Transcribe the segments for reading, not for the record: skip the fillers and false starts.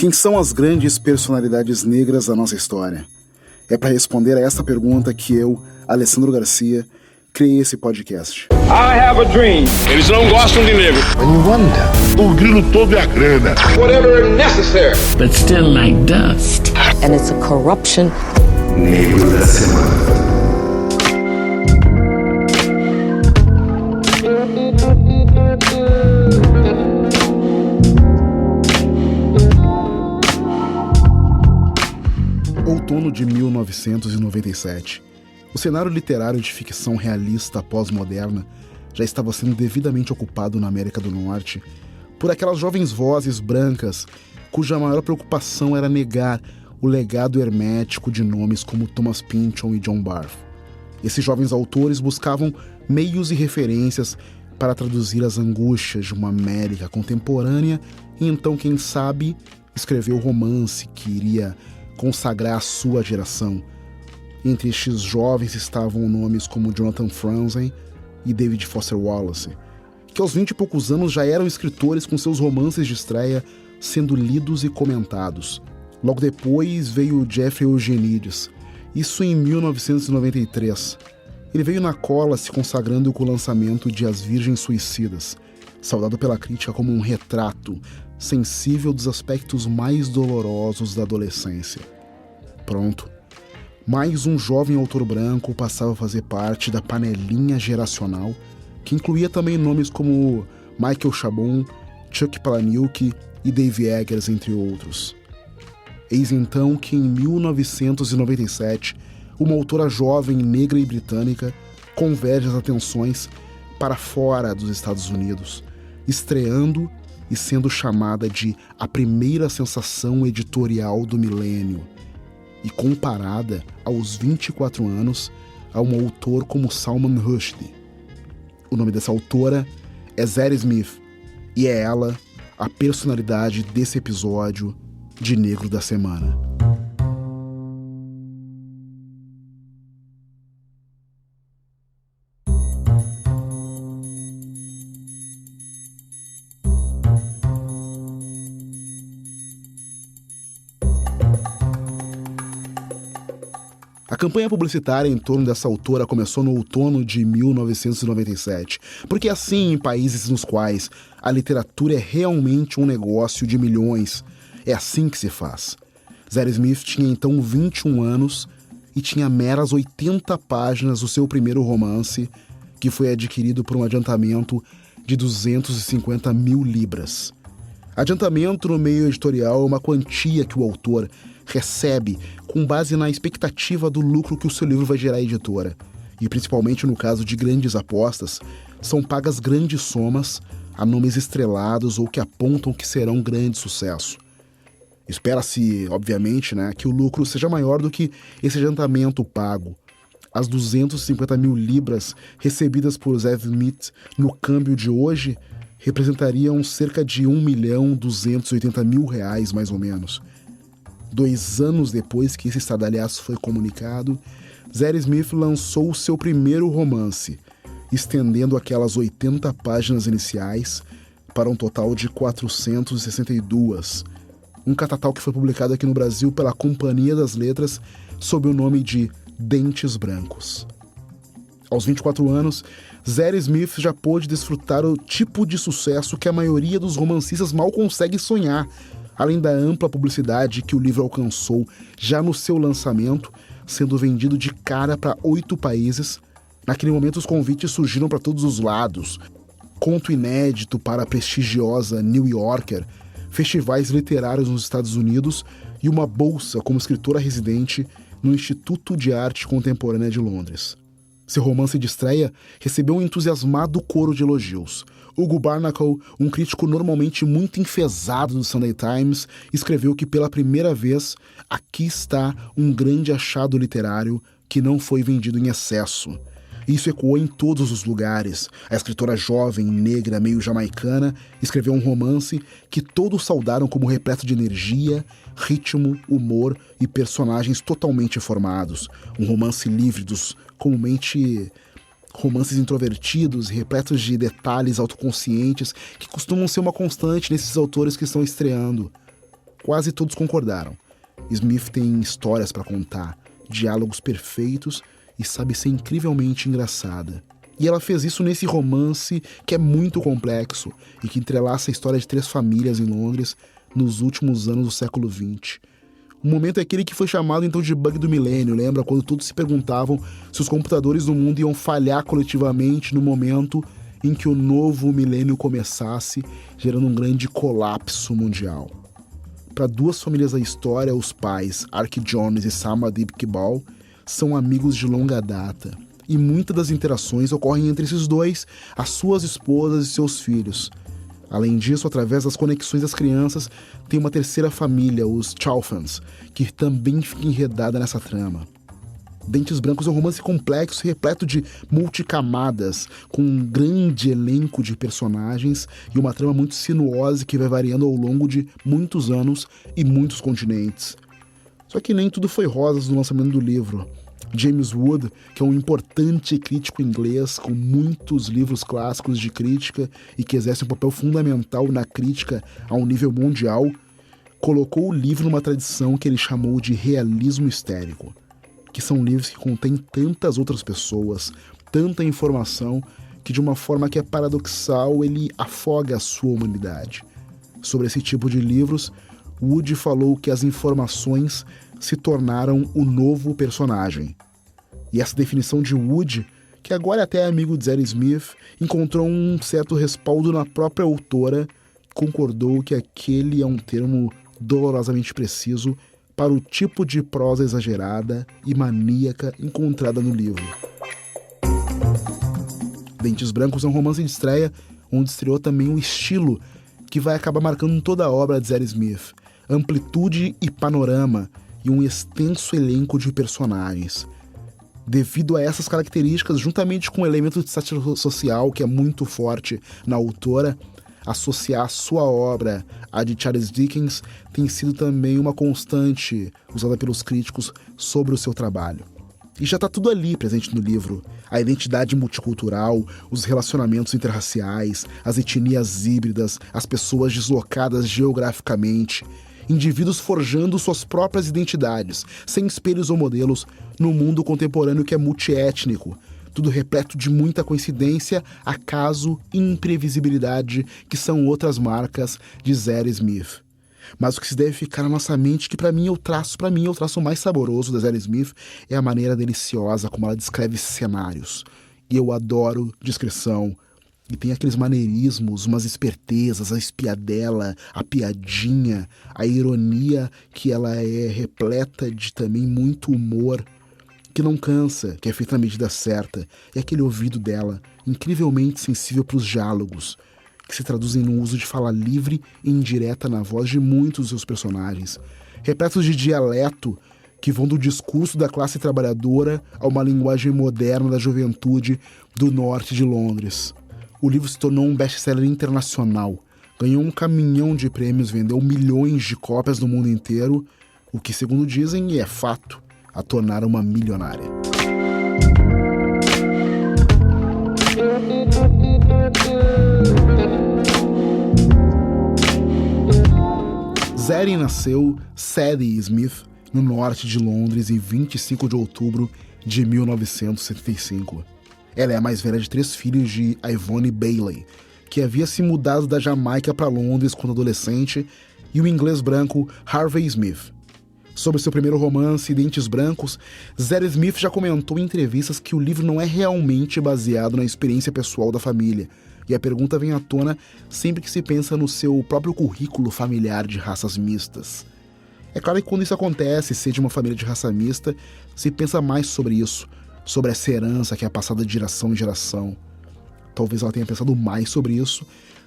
Quem são as grandes personalidades negras da nossa história? É para responder a essa pergunta que eu, Alessandro Garcia, criei esse podcast. I have a dream. Eles não gostam de negro. And you wonder. O grilo todo é a grana. Whatever necessary. But still like dust. And it's a corruption. Negro da Semana. Outono de 1997. O cenário literário de ficção realista pós-moderna já estava sendo devidamente ocupado na América do Norte por aquelas jovens vozes brancas cuja maior preocupação era negar o legado hermético de nomes como Thomas Pynchon e John Barth. Esses jovens autores buscavam meios e referências para traduzir as angústias de uma América contemporânea e então, quem sabe, escrever o romance que iria consagrar a sua geração. Entre estes jovens estavam nomes como Jonathan Franzen e David Foster Wallace, que aos 20 e poucos anos já eram escritores com seus romances de estreia sendo lidos e comentados. Logo depois veio Jeffrey Eugenides, isso em 1993. Ele veio na cola se consagrando com o lançamento de As Virgens Suicidas, saudado pela crítica como um retrato sensível dos aspectos mais dolorosos da adolescência. Pronto. Mais um jovem autor branco passava a fazer parte da panelinha geracional, que incluía também nomes como Michael Chabon, Chuck Palahniuk e Dave Eggers, entre outros. Eis então que em 1997, uma autora jovem, negra e britânica converge as atenções para fora dos Estados Unidos, estreando e sendo chamada de a primeira sensação editorial do milênio, e comparada aos 24 anos a um autor como Salman Rushdie. O nome dessa autora é Zadie Smith, e é ela a personalidade desse episódio de Negro da Semana. A campanha publicitária em torno dessa autora começou no outono de 1997, porque assim, em países nos quais a literatura é realmente um negócio de milhões, é assim que se faz. Zadie Smith tinha então 21 anos e tinha meras 80 páginas do seu primeiro romance, que foi adquirido por um adiantamento de 250 mil libras. Adiantamento no meio editorial é uma quantia que o autor recebe com base na expectativa do lucro que o seu livro vai gerar à editora. E principalmente no caso de grandes apostas, são pagas grandes somas a nomes estrelados ou que apontam que serão um grande sucesso. Espera-se, obviamente, que o lucro seja maior do que esse adiantamento pago. As 250 mil libras recebidas por Zadie Smith no câmbio de hoje representariam cerca de R$1.280.000, mais ou menos. 2 anos depois que esse estardalhaço foi comunicado, Zadie Smith lançou o seu primeiro romance, estendendo aquelas 80 páginas iniciais para um total de 462, um catatal que foi publicado aqui no Brasil pela Companhia das Letras sob o nome de Dentes Brancos. Aos 24 anos, Zadie Smith já pôde desfrutar o tipo de sucesso que a maioria dos romancistas mal consegue sonhar, além da ampla publicidade que o livro alcançou já no seu lançamento, sendo vendido de cara para 8 países. Naquele momento os convites surgiram para todos os lados. Conto inédito para a prestigiosa New Yorker, festivais literários nos Estados Unidos e uma bolsa como escritora residente no Instituto de Arte Contemporânea de Londres. Seu romance de estreia recebeu um entusiasmado coro de elogios. Hugo Barnacle, um crítico normalmente muito enfesado do Sunday Times, escreveu que pela primeira vez, aqui está um grande achado literário que não foi vendido em excesso. Isso ecoou em todos os lugares. A escritora jovem, negra, meio jamaicana, escreveu um romance que todos saudaram como repleto de energia, ritmo, humor e personagens totalmente formados. Um romance livre dos, comumente, romances introvertidos e repletos de detalhes autoconscientes que costumam ser uma constante nesses autores que estão estreando. quase todos concordaram. Smith tem histórias para contar, diálogos perfeitos e sabe ser incrivelmente engraçada. E ela fez isso nesse romance que é muito complexo e que entrelaça a história de 3 famílias em Londres nos últimos anos do século XX. O momento é aquele que foi chamado então de bug do milênio, lembra? Quando todos se perguntavam se os computadores do mundo iam falhar coletivamente no momento em que o novo milênio começasse, gerando um grande colapso mundial. Para 2 famílias da história, os pais, Ark Jones e Samadip Iqbal, são amigos de longa data. E muitas das interações ocorrem entre esses dois, as suas esposas e seus filhos. Além disso, através das conexões das crianças, tem uma terceira família, os Chalfants, que também fica enredada nessa trama. Dentes Brancos é um romance complexo e repleto de multicamadas, com um grande elenco de personagens e uma trama muito sinuosa que vai variando ao longo de muitos anos e muitos continentes. Só que nem tudo foi rosas no lançamento do livro. James Wood, que é um importante crítico inglês com muitos livros clássicos de crítica e que exerce um papel fundamental na crítica a um nível mundial, colocou o livro numa tradição que ele chamou de realismo histérico, que são livros que contêm tantas outras pessoas, tanta informação, que de uma forma que é paradoxal ele afoga a sua humanidade. Sobre esse tipo de livros, Wood falou que as informações se tornaram o novo personagem. E essa definição de Wood, que agora até é amigo de Zadie Smith, encontrou um certo respaldo na própria autora, que concordou que aquele é um termo dolorosamente preciso para o tipo de prosa exagerada e maníaca encontrada no livro. Dentes Brancos é um romance de estreia, onde estreou também um estilo que vai acabar marcando toda a obra de Zadie Smith: amplitude e panorama, e um extenso elenco de personagens. Devido a essas características, juntamente com o elemento de sátira social que é muito forte na autora, associar sua obra à de Charles Dickens tem sido também uma constante usada pelos críticos sobre o seu trabalho. E já está tudo ali presente no livro: a identidade multicultural, os relacionamentos interraciais, as etnias híbridas, as pessoas deslocadas geograficamente, indivíduos forjando suas próprias identidades, sem espelhos ou modelos, no mundo contemporâneo que é multiétnico, tudo repleto de muita coincidência, acaso e imprevisibilidade, que são outras marcas de Zadie Smith. Mas o que se deve ficar na nossa mente, que para mim é o traço mais saboroso da Zadie Smith, é a maneira deliciosa como ela descreve cenários. E eu adoro descrição. E tem aqueles maneirismos, umas espertezas, a espiadela, a piadinha, a ironia, que ela é repleta de também muito humor, que não cansa, que é feita na medida certa. E aquele ouvido dela, incrivelmente sensível para os diálogos, que se traduzem no uso de fala livre e indireta na voz de muitos dos seus personagens, repletos de dialeto, que vão do discurso da classe trabalhadora a uma linguagem moderna da juventude do norte de Londres. O livro se tornou um best-seller internacional, ganhou um caminhão de prêmios, vendeu milhões de cópias no mundo inteiro, o que, segundo dizem, e é fato, a tornaram uma milionária. Zadie nasceu Sadie Smith no norte de Londres em 25 de outubro de 1975. Ela é a mais velha de 3 filhos de Yvonne Bailey, que havia se mudado da Jamaica para Londres quando adolescente, e o inglês branco Harvey Smith. Sobre seu primeiro romance, Dentes Brancos, Zadie Smith já comentou em entrevistas que o livro não é realmente baseado na experiência pessoal da família, e a pergunta vem à tona sempre que se pensa no seu próprio currículo familiar de raças mistas. É claro que quando isso acontece, ser de uma família de raça mista, se pensa mais sobre isso, sobre essa herança que é passada de geração em geração. Talvez ela tenha pensado mais sobre isso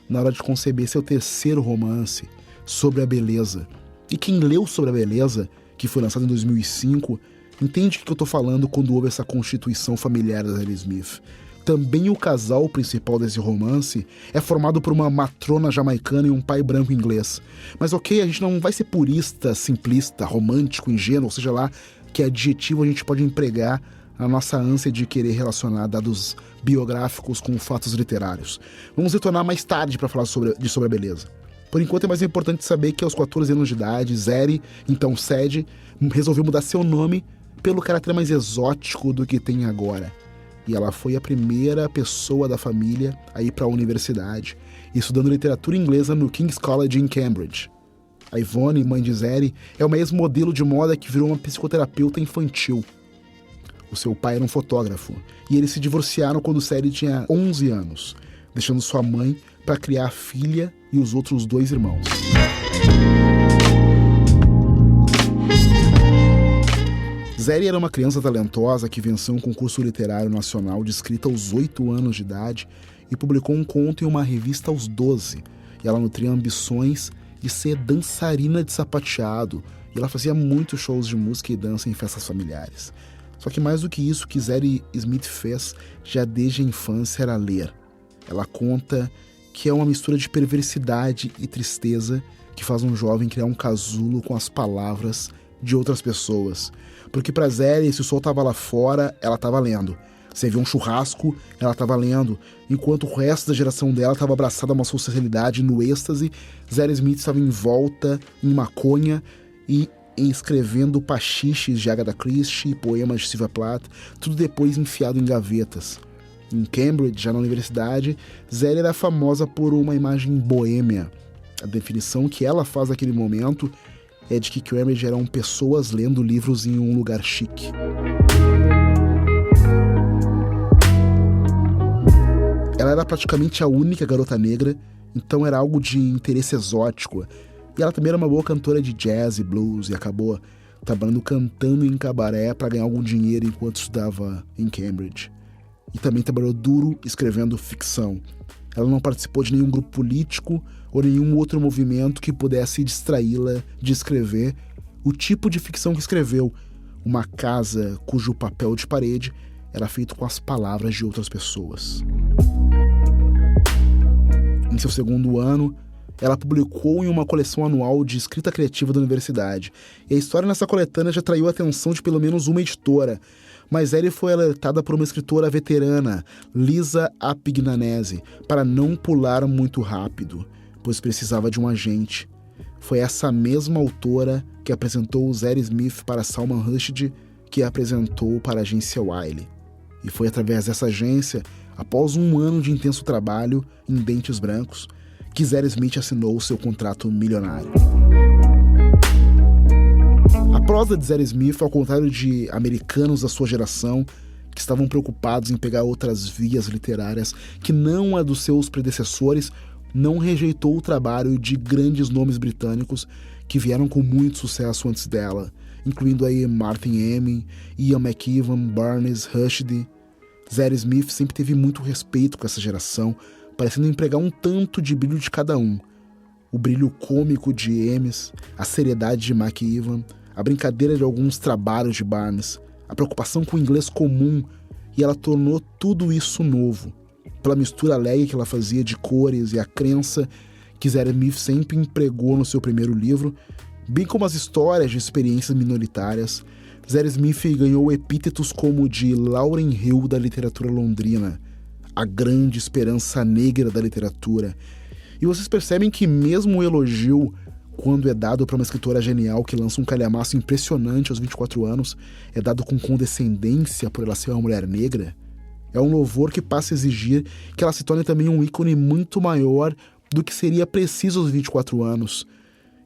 na hora de conceber seu terceiro romance, Sobre a Beleza. E quem leu Sobre a Beleza, que foi lançado em 2005, entende o que eu estou falando quando ouve essa constituição familiar da Zadie Smith. Também o casal principal desse romance é formado por uma matrona jamaicana e um pai branco inglês. Mas ok, a gente não vai ser purista, simplista, romântico, ingênuo, ou seja lá que adjetivo a gente pode empregar a nossa ânsia de querer relacionar dados biográficos com fatos literários. Vamos retornar mais tarde para falar sobre a Beleza. Por enquanto é mais importante saber que aos 14 anos de idade, Zeri, então Sadie, resolveu mudar seu nome pelo caráter mais exótico do que tem agora. E ela foi a primeira pessoa da família a ir para a universidade, estudando literatura inglesa no King's College em Cambridge. A Yvonne, mãe de Zeri, é uma ex-modelo de moda que virou uma psicoterapeuta infantil. O seu pai era um fotógrafo, e eles se divorciaram quando Zeri tinha 11 anos, deixando sua mãe para criar a filha e os outros 2 irmãos. Zeri era uma criança talentosa que venceu um concurso literário nacional de escrita aos 8 anos de idade e publicou um conto em uma revista aos 12. E ela nutria ambições de ser dançarina de sapateado, e ela fazia muitos shows de música e dança em festas familiares. Só que mais do que isso, o que Zeri Smith fez já desde a infância era ler. Ela conta que é uma mistura de perversidade e tristeza que faz um jovem criar um casulo com as palavras de outras pessoas. Porque pra Zeri, se o sol tava lá fora, ela tava lendo. Se havia um churrasco, ela tava lendo. Enquanto o resto da geração dela tava abraçada a uma socialidade no êxtase, Zeri Smith estava em volta, em maconha e escrevendo pastiches de Agatha Christie, poemas de Sylvia Plath, tudo depois enfiado em gavetas. Em Cambridge, já na universidade, Zeri era famosa por uma imagem boêmia. A definição que ela faz naquele momento é de que Cambridge eram pessoas lendo livros em um lugar chique. Ela era praticamente a única garota negra, então era algo de interesse exótico. E ela também era uma boa cantora de jazz e blues e acabou trabalhando cantando em cabaré para ganhar algum dinheiro enquanto estudava em Cambridge. E também trabalhou duro escrevendo ficção. Ela não participou de nenhum grupo político ou nenhum outro movimento que pudesse distraí-la de escrever o tipo de ficção que escreveu, uma casa cujo papel de parede era feito com as palavras de outras pessoas. Em seu segundo ano, ela publicou em uma coleção anual de escrita criativa da universidade, e a história nessa coletânea já atraiu a atenção de pelo menos uma editora, mas Zeri foi alertada por uma escritora veterana, Lisa Apignanesi, para não pular muito rápido, pois precisava de um agente. Foi essa mesma autora que apresentou Zeri Smith para Salman Rushdie, que a apresentou para a agência Wiley. E foi através dessa agência, após um ano de intenso trabalho em dentes brancos, que Zeri Smith assinou seu contrato milionário. A prosa de Zeri Smith, ao contrário de americanos da sua geração, que estavam preocupados em pegar outras vias literárias que não a dos seus predecessores, não rejeitou o trabalho de grandes nomes britânicos que vieram com muito sucesso antes dela, incluindo aí Martin Amis, Ian McEwan, Barnes, Rushdie. Zeri Smith sempre teve muito respeito com essa geração, parecendo empregar um tanto de brilho de cada um. O brilho cômico de Amis, a seriedade de McEwan, a brincadeira de alguns trabalhos de Barnes, a preocupação com o inglês comum, e ela tornou tudo isso novo, pela mistura alegre que ela fazia de cores e a crença que Zeri Smith sempre empregou no seu primeiro livro, bem como as histórias de experiências minoritárias. Zeri Smith ganhou epítetos como de Lauryn Hill da literatura londrina, a grande esperança negra da literatura. E vocês percebem que mesmo o elogio, quando é dado para uma escritora genial que lança um calhamaço impressionante aos 24 anos, é dado com condescendência por ela ser uma mulher negra, é um louvor que passa a exigir que ela se torne também um ícone muito maior do que seria preciso aos 24 anos.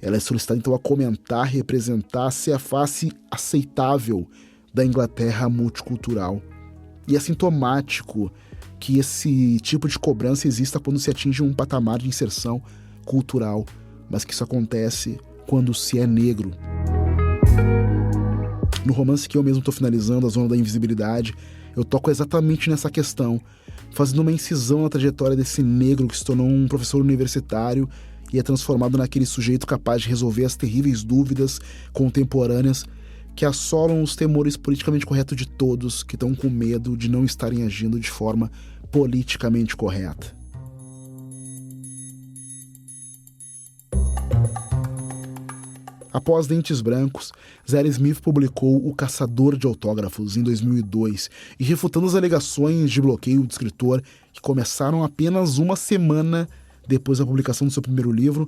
Ela é solicitada então a comentar, representar, ser a face aceitável da Inglaterra multicultural. E é sintomático que esse tipo de cobrança exista quando se atinge um patamar de inserção cultural, mas que isso acontece quando se é negro. No romance que eu mesmo estou finalizando, A Zona da Invisibilidade, eu toco exatamente nessa questão, fazendo uma incisão na trajetória desse negro que se tornou um professor universitário e é transformado naquele sujeito capaz de resolver as terríveis dúvidas contemporâneas que assolam os temores politicamente corretos de todos que estão com medo de não estarem agindo de forma politicamente correta. Após Dentes Brancos, Zeri Smith publicou O Caçador de Autógrafos em 2002 e refutando as alegações de bloqueio do escritor que começaram apenas uma semana depois da publicação do seu primeiro livro,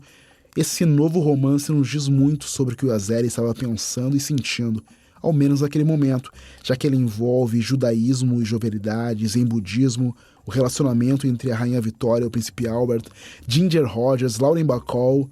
Esse novo romance nos diz muito sobre o que o Azeri estava pensando e sentindo, ao menos naquele momento, já que ele envolve judaísmo e jovialidade, zen budismo, o relacionamento entre a Rainha Vitória e o Príncipe Albert, Ginger Rogers, Lauren Bacall.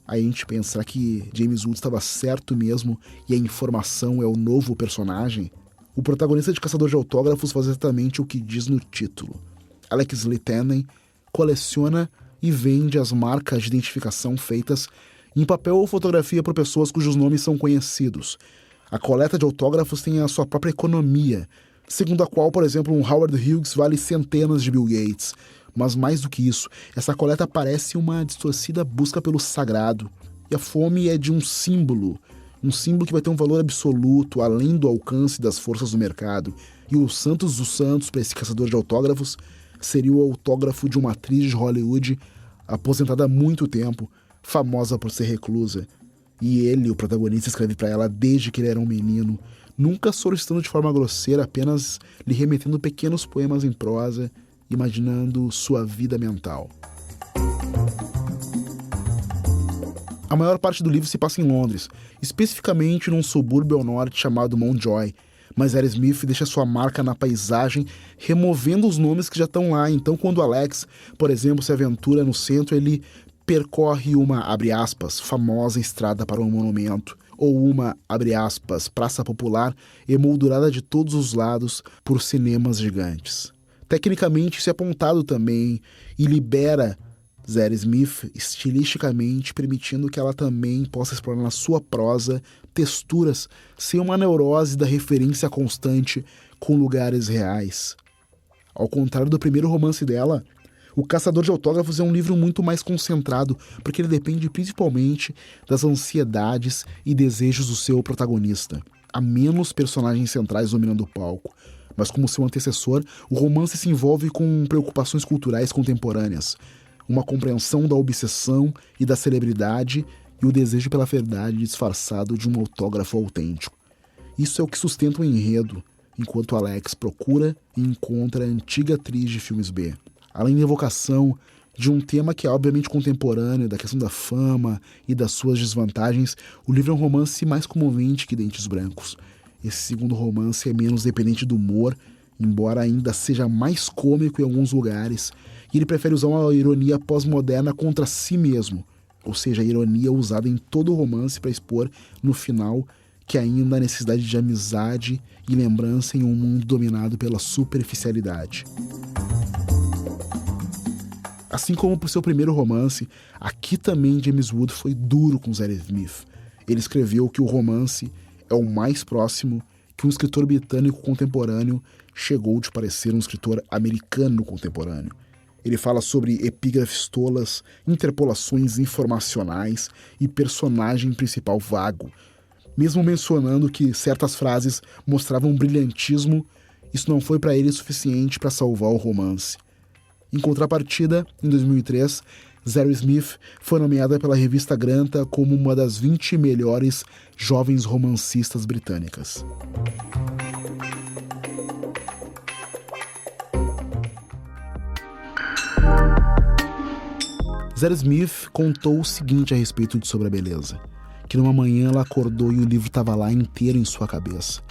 Aí a gente pensa, será que James Woods estava certo mesmo e a informação é o novo personagem? O protagonista de Caçador de Autógrafos faz exatamente o que diz no título. Alex Littenden coleciona e vende as marcas de identificação feitas em papel ou fotografia por pessoas cujos nomes são conhecidos. A coleta de autógrafos tem a sua própria economia, segundo a qual, por exemplo, um Howard Hughes vale centenas de Bill Gates. Mas mais do que isso, essa coleta parece uma distorcida busca pelo sagrado. E a fome é de um símbolo que vai ter um valor absoluto, além do alcance das forças do mercado. E o Santos dos Santos, para esse caçador de autógrafos, seria o autógrafo de uma atriz de Hollywood aposentada há muito tempo, famosa por ser reclusa. E ele, o protagonista, escreve para ela desde que ele era um menino, nunca solicitando de forma grosseira, apenas lhe remetendo pequenos poemas em prosa, imaginando sua vida mental. A maior parte do livro se passa em Londres, especificamente num subúrbio ao norte chamado Mountjoy, mas Zadie Smith deixa sua marca na paisagem, removendo os nomes que já estão lá. Então, quando Alex, por exemplo, se aventura no centro, ele percorre uma, abre aspas, famosa estrada para um monumento, ou uma, abre aspas, praça popular emoldurada de todos os lados por cinemas gigantes. Tecnicamente, isso é apontado também e libera Zadie Smith estilisticamente, permitindo que ela também possa explorar na sua prosa texturas sem uma neurose da referência constante com lugares reais. Ao contrário do primeiro romance dela, O Caçador de Autógrafos é um livro muito mais concentrado, porque ele depende principalmente das ansiedades e desejos do seu protagonista. Há menos personagens centrais dominando o palco, mas como seu antecessor, o romance se envolve com preocupações culturais contemporâneas, uma compreensão da obsessão e da celebridade e o desejo pela verdade disfarçado de um autógrafo autêntico. Isso é o que sustenta o enredo, enquanto Alex procura e encontra a antiga atriz de filmes B. Além da evocação de um tema que é obviamente contemporâneo, da questão da fama e das suas desvantagens, o livro é um romance mais comovente que Dentes Brancos. Esse segundo romance é menos dependente do humor, embora ainda seja mais cômico em alguns lugares, e ele prefere usar uma ironia pós-moderna contra si mesmo, ou seja, a ironia usada em todo o romance para expor, no final, que ainda há necessidade de amizade e lembrança em um mundo dominado pela superficialidade. Assim como para o seu primeiro romance, aqui também James Woods foi duro com Zadie Smith. Ele escreveu que o romance é o mais próximo que um escritor britânico contemporâneo chegou de parecer um escritor americano contemporâneo. Ele fala sobre epígrafes tolas, interpolações informacionais e personagem principal vago. Mesmo mencionando que certas frases mostravam brilhantismo, isso não foi para ele suficiente para salvar o romance. Em contrapartida, em 2003, Zadie Smith foi nomeada pela revista Granta como uma das 20 melhores jovens romancistas britânicas. Zadie Smith contou o seguinte a respeito de Sobre a Beleza, que numa manhã ela acordou e o livro estava lá inteiro em sua cabeça.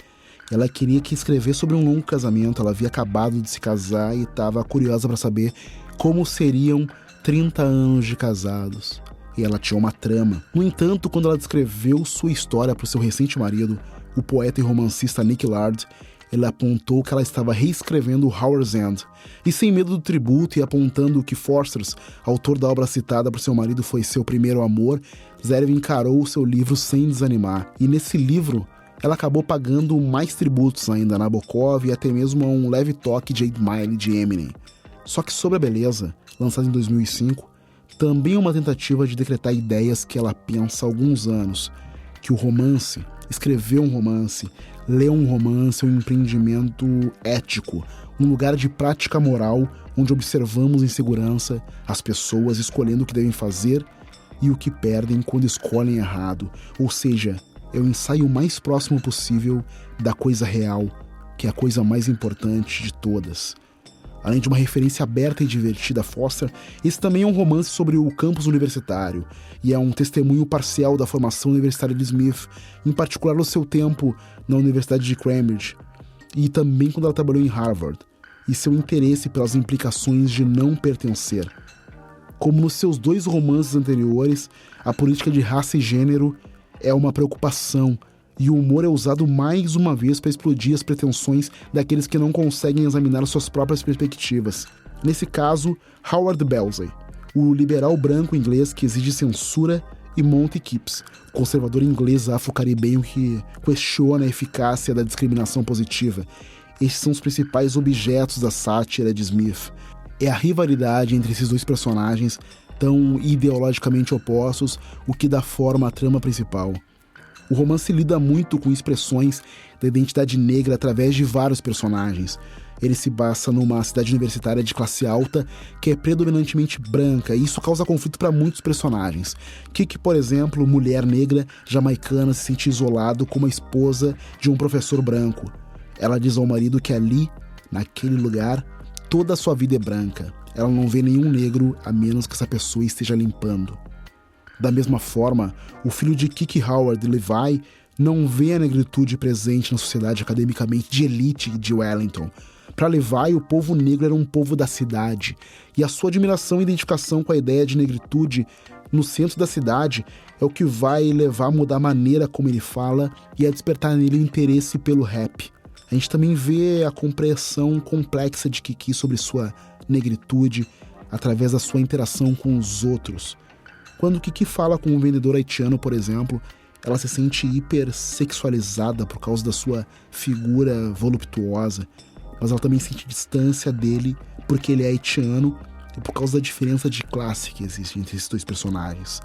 Ela queria que escrevesse sobre um longo casamento, ela havia acabado de se casar e estava curiosa para saber como seriam 30 anos de casados. E ela tinha uma trama. No entanto, quando ela descreveu sua história para o seu recente marido, o poeta e romancista Nick Lard, ele apontou que ela estava reescrevendo Howards End. E sem medo do tributo e apontando que Forsters, autor da obra citada por seu marido, foi seu primeiro amor, Zadie encarou o seu livro sem desanimar. E nesse livro, ela acabou pagando mais tributos ainda a Nabokov e até mesmo a um leve toque de 8 Mile de Eminem. Só que Sobre a Beleza, lançado em 2005, também é uma tentativa de decretar ideias que ela pensa há alguns anos, que o romance, escrever um romance, ler um romance é um empreendimento ético, um lugar de prática moral onde observamos em segurança as pessoas escolhendo o que devem fazer e o que perdem quando escolhem errado, ou seja, é o ensaio mais próximo possível da coisa real, que é a coisa mais importante de todas. Além de uma referência aberta e divertida a Foster, esse também é um romance sobre o campus universitário, e é um testemunho parcial da formação universitária de Smith, em particular no seu tempo na Universidade de Cambridge, e também quando ela trabalhou em Harvard, e seu interesse pelas implicações de não pertencer. Como nos seus 2 romances anteriores, a política de raça e gênero é uma preocupação, e o humor é usado mais uma vez para explodir as pretensões daqueles que não conseguem examinar suas próprias perspectivas. Nesse caso, Howard Balsey, o liberal branco inglês que exige censura, e Monty Kipps, conservador inglês afro-caribenho que questiona a eficácia da discriminação positiva. Estes são os principais objetos da sátira de Smith. É a rivalidade entre esses 2 personagens, tão ideologicamente opostos, o que dá forma à trama principal. O romance lida muito com expressões da identidade negra através de vários personagens. Ele se passa numa cidade universitária de classe alta que é predominantemente branca, e isso causa conflito para muitos personagens. Kiki, por exemplo, mulher negra jamaicana, se sente isolado como a esposa de um professor branco. Ela diz ao marido que ali, naquele lugar, toda a sua vida é branca. Ela não vê nenhum negro a menos que essa pessoa esteja limpando. Da mesma forma, o filho de Kiki Howard, Levi, não vê a negritude presente na sociedade academicamente de elite de Wellington. Para Levi, o povo negro era um povo da cidade, e a sua admiração e identificação com a ideia de negritude no centro da cidade é o que vai levar a mudar a maneira como ele fala e a despertar nele o interesse pelo rap. A gente também vê a compreensão complexa de Kiki sobre sua negritude através da sua interação com os outros. Quando Kiki fala com um vendedor haitiano, por exemplo, ela se sente hipersexualizada por causa da sua figura voluptuosa, mas ela também sente distância dele porque ele é haitiano e por causa da diferença de classe que existe entre esses 2 personagens.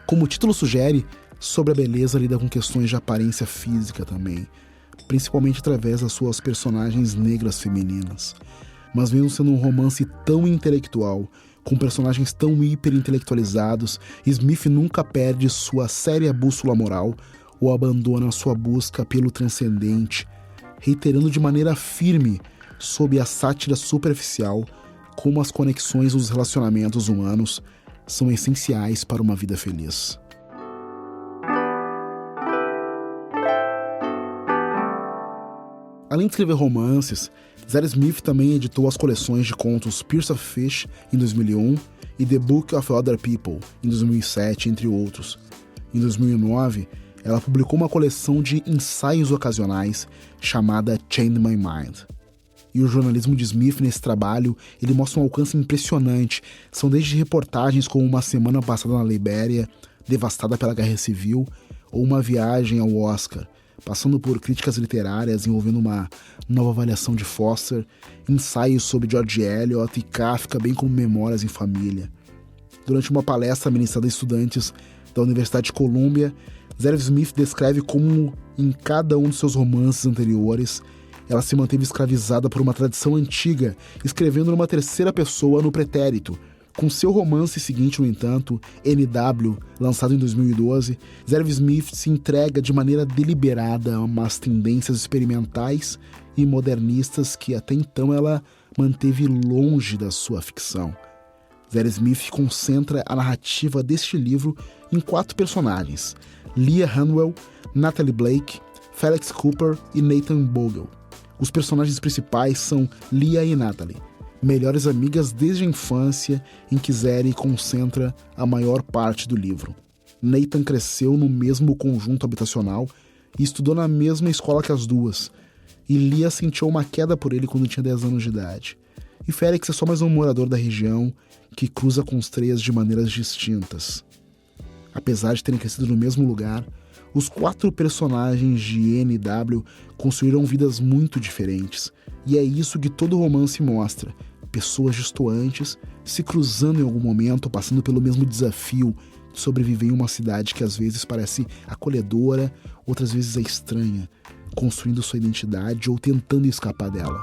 Como o título sugere, Sobre a Beleza lida com questões de aparência física também, principalmente através das suas personagens negras femininas. Mas mesmo sendo um romance tão intelectual, com personagens tão hiperintelectualizados, Smith nunca perde sua séria bússola moral ou abandona sua busca pelo transcendente, reiterando de maneira firme, sob a sátira superficial, como as conexões dos relacionamentos humanos são essenciais para uma vida feliz. Além de escrever romances, Zadie Smith também editou as coleções de contos Pierce of Fish, em 2001, e The Book of Other People, em 2007, entre outros. Em 2009, ela publicou uma coleção de ensaios ocasionais chamada Change My Mind. E o jornalismo de Smith nesse trabalho, ele mostra um alcance impressionante. São desde reportagens como uma semana passada na Libéria, devastada pela Guerra Civil, ou uma viagem ao Oscar, passando por críticas literárias envolvendo uma nova avaliação de Foster, ensaios sobre George Eliot e Kafka, bem como memórias em família. Durante uma palestra ministrada a estudantes da Universidade de Columbia, Zadie Smith descreve como, em cada um de seus romances anteriores, ela se manteve escravizada por uma tradição antiga, escrevendo numa terceira pessoa no pretérito. Com seu romance seguinte, no entanto, N.W., lançado em 2012, Zadie Smith se entrega de maneira deliberada a umas tendências experimentais e modernistas que até então ela manteve longe da sua ficção. Zadie Smith concentra a narrativa deste livro em 4 personagens: Leah Hanwell, Natalie Blake, Felix Cooper e Nathan Bogle. Os personagens principais são Leah e Natalie, melhores amigas desde a infância, em que Zadie concentra a maior parte do livro. Nathan cresceu no mesmo conjunto habitacional e estudou na mesma escola que as duas, e Leah sentiu uma queda por ele quando tinha 10 anos de idade. E Felix é só mais um morador da região que cruza com os 3 de maneiras distintas. Apesar de terem crescido no mesmo lugar, os 4 personagens de N.W. construíram vidas muito diferentes, e é isso que todo romance mostra: pessoas distantes se cruzando em algum momento, passando pelo mesmo desafio de sobreviver em uma cidade que às vezes parece acolhedora, outras vezes é estranha, construindo sua identidade ou tentando escapar dela.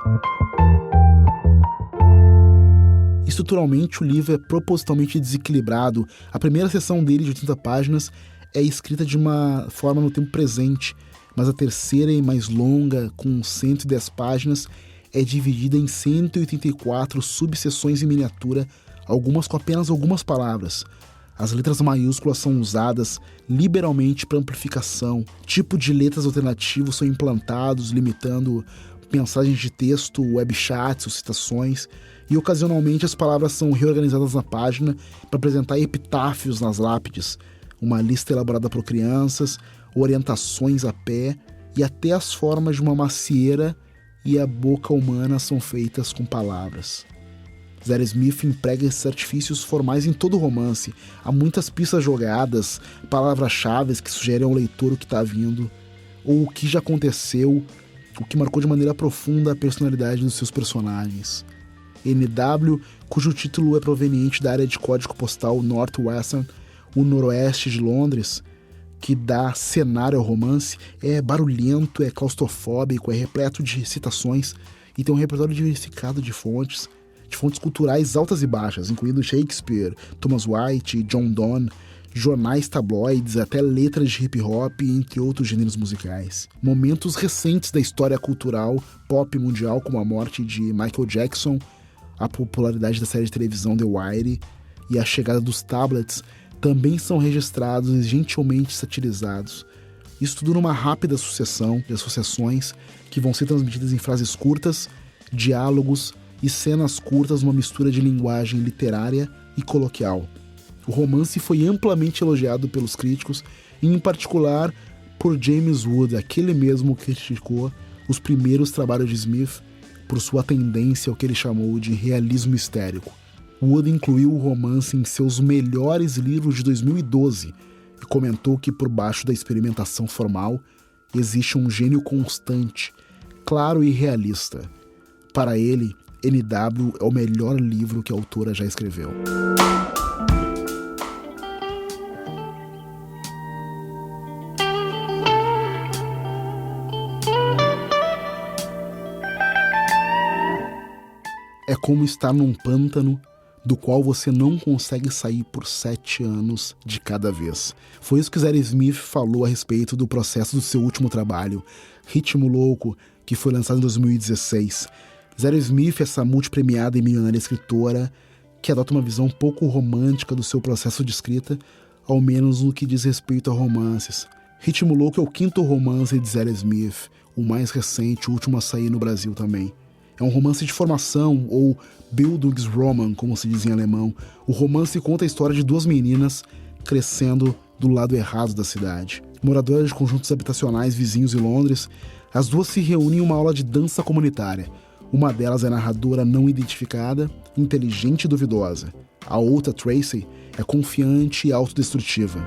Estruturalmente, o livro é propositalmente desequilibrado. A primeira seção dele, de 80 páginas, é escrita de uma forma no tempo presente, mas a terceira e mais longa, com 110 páginas, é dividida em 184 subseções em miniatura, algumas com apenas algumas palavras. As letras maiúsculas são usadas liberalmente para amplificação. Tipo de letras alternativos são implantados, limitando mensagens de texto, webchats ou citações. E ocasionalmente as palavras são reorganizadas na página para apresentar epitáfios nas lápides, uma lista elaborada por crianças, orientações a pé e até as formas de uma macieira e a boca humana são feitas com palavras. Z.R. Smith emprega esses artifícios formais em todo o romance. Há muitas pistas jogadas, palavras-chave que sugerem ao leitor o que está vindo, ou o que já aconteceu, o que marcou de maneira profunda a personalidade dos seus personagens. NW, cujo título é proveniente da área de código postal Northwestern, o noroeste de Londres, que dá cenário ao romance, é barulhento, é claustrofóbico, é repleto de citações e tem um repertório diversificado de fontes culturais altas e baixas, incluindo Shakespeare, Thomas White, John Donne, jornais tabloides, até letras de hip-hop, entre outros gêneros musicais. Momentos recentes da história cultural pop mundial, como a morte de Michael Jackson, a popularidade da série de televisão The Wire e a chegada dos tablets, também são registrados e gentilmente satirizados. Isso tudo numa rápida sucessão de associações que vão ser transmitidas em frases curtas, diálogos e cenas curtas numa mistura de linguagem literária e coloquial. O romance foi amplamente elogiado pelos críticos, e em particular por James Wood, aquele mesmo que criticou os primeiros trabalhos de Smith por sua tendência ao que ele chamou de realismo histérico. Wood incluiu o romance em seus melhores livros de 2012 e comentou que por baixo da experimentação formal existe um gênio constante, claro e realista. Para ele, NW é o melhor livro que a autora já escreveu. É como estar num pântano do qual você não consegue sair por 7 anos de cada vez. Foi isso que Z.R. Smith falou a respeito do processo do seu último trabalho, Ritmo Louco, que foi lançado em 2016. Z.R. Smith, essa multipremiada e milionária escritora, que adota uma visão pouco romântica do seu processo de escrita, ao menos no que diz respeito a romances. Ritmo Louco é o 5º romance de Z.R. Smith, o mais recente, o último a sair no Brasil também. É um romance de formação, ou Bildungsroman, como se diz em alemão. O romance conta a história de 2 meninas crescendo do lado errado da cidade. Moradoras de conjuntos habitacionais vizinhos em Londres, as 2 se reúnem em uma aula de dança comunitária. Uma delas é narradora não identificada, inteligente e duvidosa. A outra, Tracy, é confiante e autodestrutiva.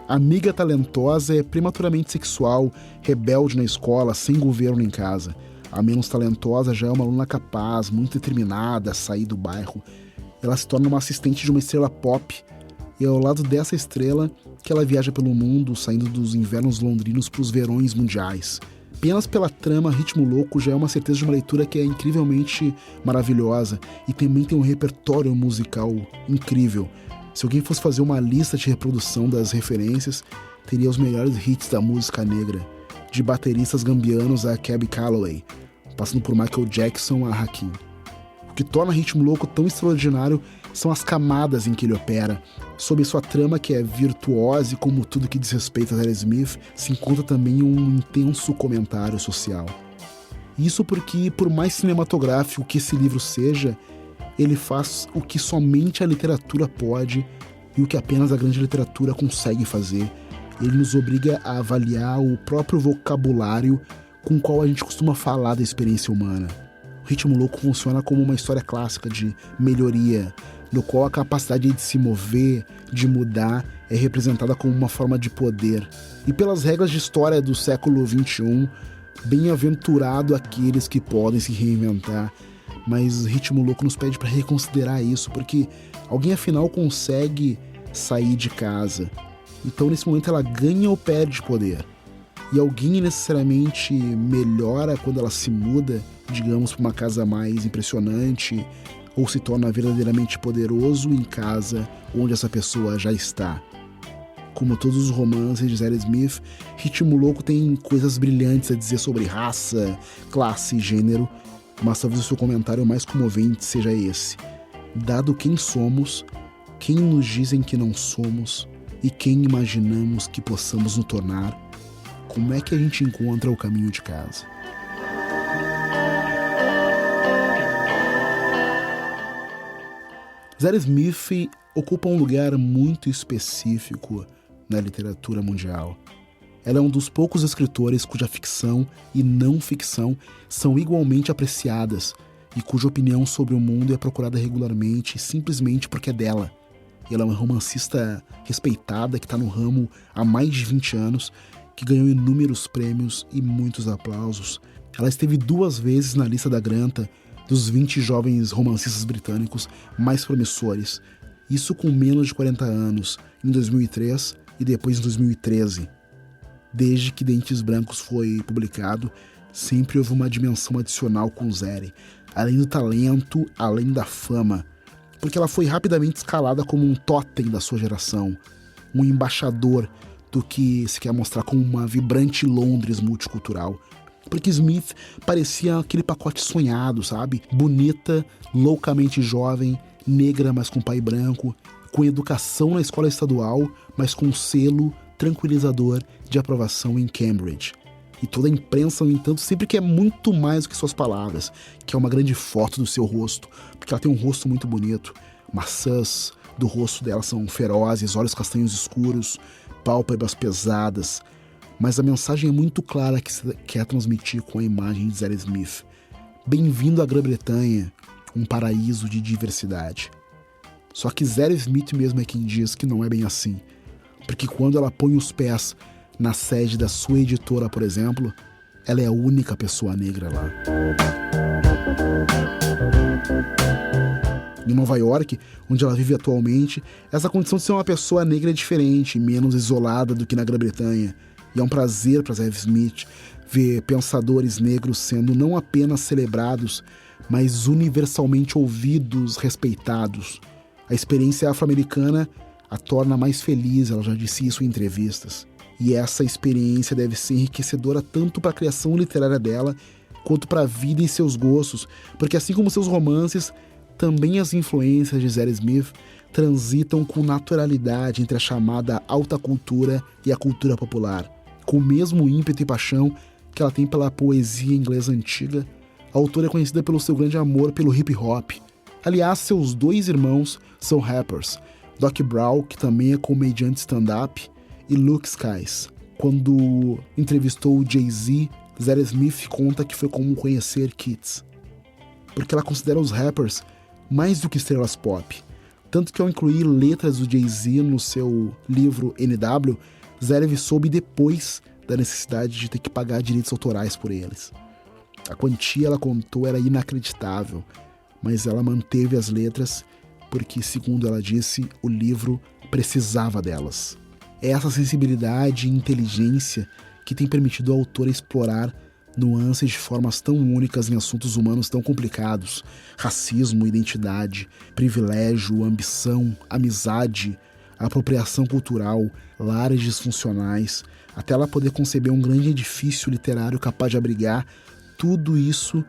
A amiga talentosa é prematuramente sexual, rebelde na escola, sem governo em casa. A menos talentosa já é uma aluna capaz, muito determinada a sair do bairro. Ela se torna uma assistente de uma estrela pop, e é ao lado dessa estrela que ela viaja pelo mundo, saindo dos invernos londrinos para os verões mundiais. Apenas pela trama, Ritmo Louco já é uma certeza de uma leitura que é incrivelmente maravilhosa e também tem um repertório musical incrível. Se alguém fosse fazer uma lista de reprodução das referências, teria os melhores hits da música negra, de bateristas gambianos a Cab Calloway, passando por Michael Jackson a Hakim. O que torna Ritmo Louco tão extraordinário são as camadas em que ele opera. Sob sua trama, que é virtuosa e como tudo que diz respeito a Z.R. Smith, se encontra também um intenso comentário social. Isso porque, por mais cinematográfico que esse livro seja, ele faz o que somente a literatura pode e o que apenas a grande literatura consegue fazer. Ele nos obriga a avaliar o próprio vocabulário com o qual a gente costuma falar da experiência humana. O Ritmo Louco funciona como uma história clássica de melhoria, no qual a capacidade de se mover, de mudar, é representada como uma forma de poder. E pelas regras de história do século XXI, bem-aventurado aqueles que podem se reinventar. Mas Ritmo Louco nos pede para reconsiderar isso, porque alguém afinal consegue sair de casa. Então nesse momento ela ganha ou perde poder. E alguém necessariamente melhora quando ela se muda, digamos, para uma casa mais impressionante, ou se torna verdadeiramente poderoso em casa onde essa pessoa já está. Como todos os romances de Zadie Smith, Ritmo Louco tem coisas brilhantes a dizer sobre raça, classe e gênero, mas talvez o seu comentário mais comovente seja esse. Dado quem somos, quem nos dizem que não somos e quem imaginamos que possamos nos tornar, como é que a gente encontra o caminho de casa? Zadie Smith ocupa um lugar muito específico na literatura mundial. Ela é um dos poucos escritores cuja ficção e não ficção são igualmente apreciadas e cuja opinião sobre o mundo é procurada regularmente simplesmente porque é dela. Ela é uma romancista respeitada que está no ramo há mais de 20 anos, que ganhou inúmeros prêmios e muitos aplausos. Ela esteve 2 vezes na lista da Granta dos 20 jovens romancistas britânicos mais promissores, isso com menos de 40 anos, em 2003 e depois em 2013. Desde que Dentes Brancos foi publicado, sempre houve uma dimensão adicional com Zadie, além do talento, além da fama, porque ela foi rapidamente escalada como um totem da sua geração, um embaixador do que se quer mostrar como uma vibrante Londres multicultural. Porque Smith parecia aquele pacote sonhado, sabe? Bonita, loucamente jovem, negra, mas com pai branco, com educação na escola estadual, mas com selo tranquilizador de aprovação em Cambridge. E toda a imprensa, no entanto, sempre quer muito mais do que suas palavras, que é uma grande foto do seu rosto, porque ela tem um rosto muito bonito. Maçãs do rosto dela são ferozes, olhos castanhos escuros, pálpebras pesadas. Mas a mensagem é muito clara que se quer transmitir com a imagem de Zadie Smith. Bem-vindo à Grã-Bretanha, um paraíso de diversidade. Só que Zadie Smith mesmo é quem diz que não é bem assim. Porque quando ela põe os pés na sede da sua editora, por exemplo, ela é a única pessoa negra lá. Em Nova York, onde ela vive atualmente, essa condição de ser uma pessoa negra é diferente, menos isolada do que na Grã-Bretanha. E é um prazer para Zadie Smith ver pensadores negros sendo não apenas celebrados, mas universalmente ouvidos, respeitados. A experiência afro-americana a torna mais feliz, ela já disse isso em entrevistas. E essa experiência deve ser enriquecedora tanto para a criação literária dela, quanto para a vida e seus gostos, porque assim como seus romances, também as influências de Zadie Smith transitam com naturalidade entre a chamada alta cultura e a cultura popular. Com o mesmo ímpeto e paixão que ela tem pela poesia inglesa antiga, a autora é conhecida pelo seu grande amor pelo hip hop. Aliás, seus 2 irmãos são rappers, Doc Brown, que também é comediante stand-up, e Luke Skies. Quando entrevistou o Jay-Z, Zadie Smith conta que foi como conhecer Kids, porque ela considera os rappers mais do que estrelas pop. Tanto que ao incluir letras do Jay-Z no seu livro NW, Zadie soube depois da necessidade de ter que pagar direitos autorais por eles. A quantia, ela contou, era inacreditável, mas ela manteve as letras porque, segundo ela disse, o livro precisava delas. É essa sensibilidade e inteligência que tem permitido a autora explorar nuances de formas tão únicas em assuntos humanos tão complicados: racismo, identidade, privilégio, ambição, amizade, apropriação cultural, lares disfuncionais, até ela poder conceber um grande edifício literário capaz de abrigar tudo isso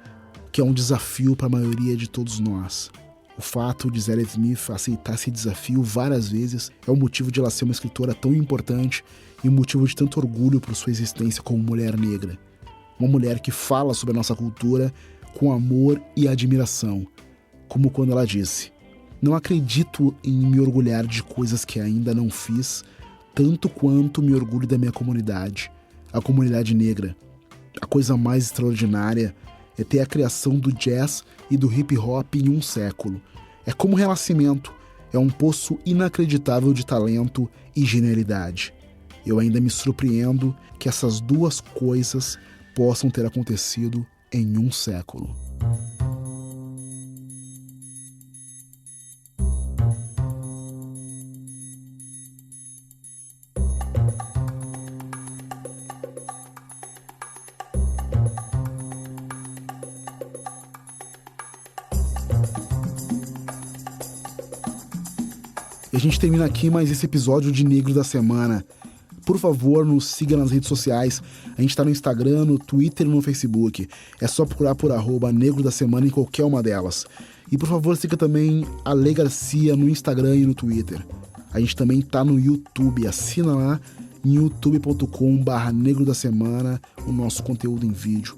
que é um desafio para a maioria de todos nós. O fato de Zadie Smith aceitar esse desafio várias vezes é o motivo de ela ser uma escritora tão importante e um motivo de tanto orgulho por sua existência como mulher negra. Uma mulher que fala sobre a nossa cultura com amor e admiração, como quando ela disse: "Não acredito em me orgulhar de coisas que ainda não fiz, tanto quanto me orgulho da minha comunidade, a comunidade negra. A coisa mais extraordinária é ter a criação do jazz e do hip hop em um século. É como renascimento, é um poço inacreditável de talento e genialidade. Eu ainda me surpreendo que essas 2 coisas possam ter acontecido em um século." E a gente termina aqui mais esse episódio de Negro da Semana. Por favor, nos siga nas redes sociais. A gente tá no Instagram, no Twitter e no Facebook. É só procurar por @Negro da Semana em qualquer uma delas. E por favor, siga também a Lê Garcia no Instagram e no Twitter. A gente também tá no YouTube. Assina lá em youtube.com/Negro da Semana o nosso conteúdo em vídeo.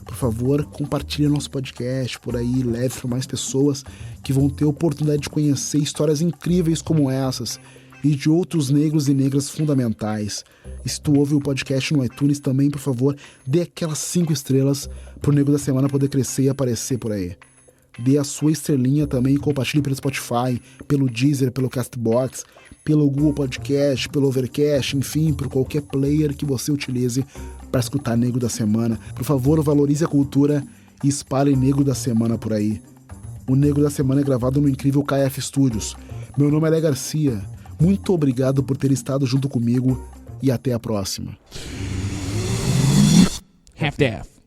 Por favor, compartilhe nosso podcast por aí, leve para mais pessoas que vão ter a oportunidade de conhecer histórias incríveis como essas e de outros negros e negras fundamentais. E se tu ouve o podcast no iTunes também, por favor, dê aquelas 5 estrelas pro Negro da Semana poder crescer e aparecer por aí. Dê a sua estrelinha também e compartilhe pelo Spotify, pelo Deezer, pelo Castbox, pelo Google Podcast, pelo Overcast, enfim, por qualquer player que você utilize para escutar Negro da Semana. Por favor, valorize a cultura e espalhe Negro da Semana por aí. O Negro da Semana é gravado no incrível KF Studios. Meu nome é Lê Garcia. Muito obrigado por ter estado junto comigo e até a próxima. Half-Death.